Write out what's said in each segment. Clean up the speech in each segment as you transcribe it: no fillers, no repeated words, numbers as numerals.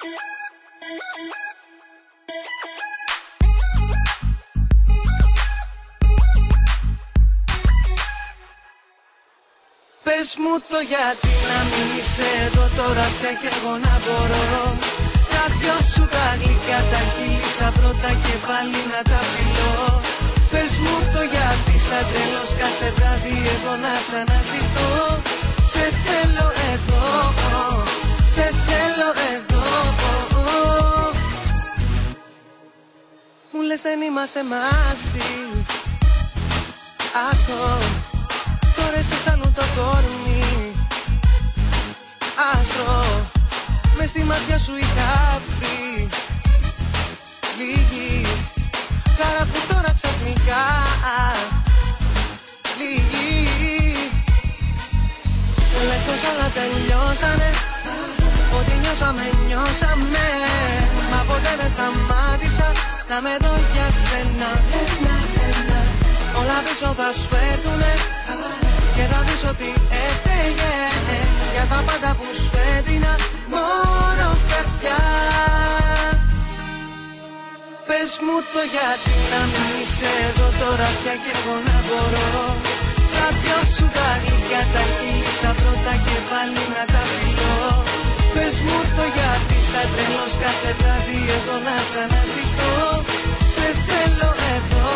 Πες μου το γιατί να μην είσαι εδώ τώρα πια κι εγώ να μπορώ. Τα δυο σου τα γλυκά τα χείλησα πρώτα και πάλι να τα φιλώ. Πες μου το γιατί σαν τρελός κάθε βράδυ εδώ να σ' αναζητώ. Σε θέλω εδώ, σε θέλω εδώ. Μου λες δεν είμαστε μαζί, άστο, τώρα είσαι αλλού το κορμί. Άστρο, μες στη μάτια σου είχα βρει λίγη χαρά που τώρα ξαφνικά λίγη. Λες πως όλα τελειώσανε, ότι νιώσαμε, νιώσαμε. Μα ποτέ δεν σταμάτησα να με δω για σένα. Ένα-ένα, όλα πίσω θα σου έρθουνε και θα δεις ότι έφταιγε για τα πάντα που σου έδινα μόνο καρδιά. Πες μου το γιατί να μην είσαι εδώ τώρα πια κι εγώ να μπορώ. Τα δυο σου τα γλυκά τα χείλησα πρώτα και πάλι να τα φιλώ. Πες μου το γιατί σαν τρελός κάθε βράδυ εδώ να σ' αναζητώ. Σε θέλω εδώ,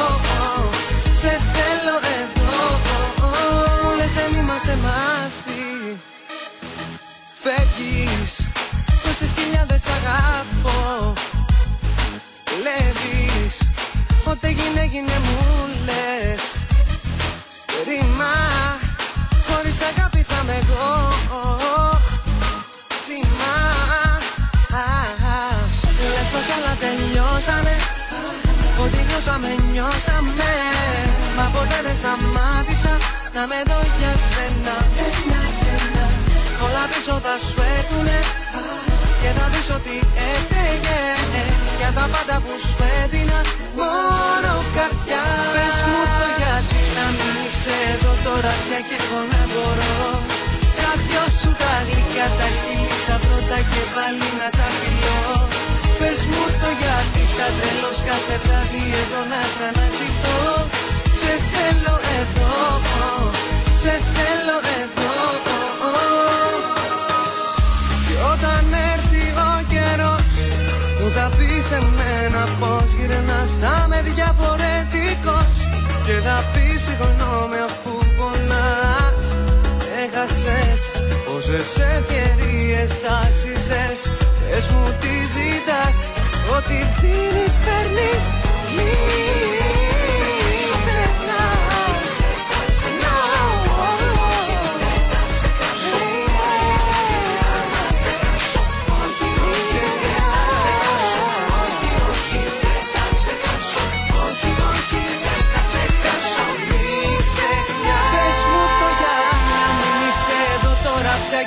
σε θέλω εδώ. Μου λες δεν είμαστε μαζί, φεύγεις, τόσες χιλιάδες αγάπω. Κλέβεις, ό,τι έγινε έγινε μου λες. Ρήμα, χωρίς αγάπη θα είμαι εγώ θύμα. Λες πως όλα τελειώσανε, ότι νιώσαμε, νιώσαμε. Μα ποτέ δεν σταμάτησα να με δω για σένα. Ένα-ένα, όλα πίσω θα σου έρθουνε και θα δεις ότι έφταιγε για τα πάντα που σου έδινα μόνο καρδιά. Πες μου το γιατί να μην είσαι εδώ τώρα πια κι εγώ να μπορώ. Τα δυο σου τα γλυκά τα χείλησα πρώτα και πάλι να τα φιλώ. Πες μου το γιατί σαν τρελός κάθε βράδυ εδώ να σ' αναζητώ. Σε θέλω εδώ, σε θέλω εδώ. Και όταν έρθει ο καιρός που θα πεις σε μένα πως γυρνάς θα είμαι διαφορετικός. Και θα πεις συγγνώμη αφού πονάς. Έχασες πόσες ευκαιρίες άξιζες. Πες μου τι ζητάς, ό,τι δίνεις παίρνεις.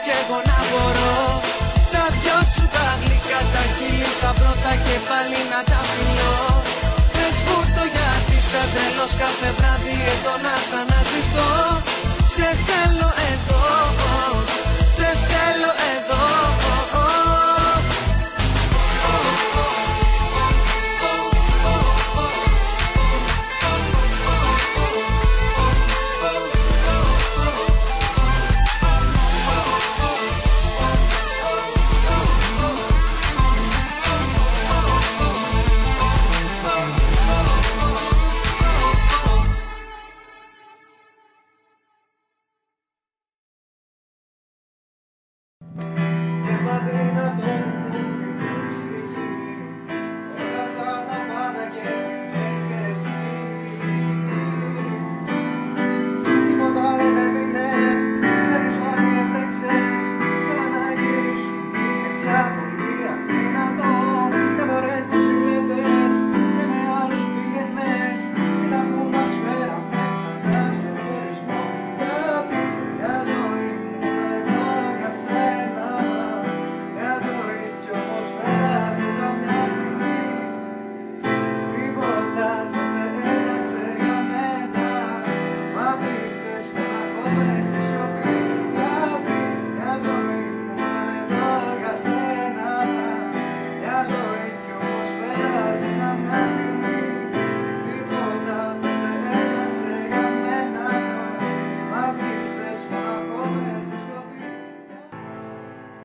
Κι εγώ να μπορώ. Τα δυο σου τα γλυκά τα χείλησα πρώτα και πάλι να τα φιλώ. Πες μου το γιατί σαν τέλος κάθε βράδυ εδώ να σ' αναζητώ. Σε θέλω εδώ.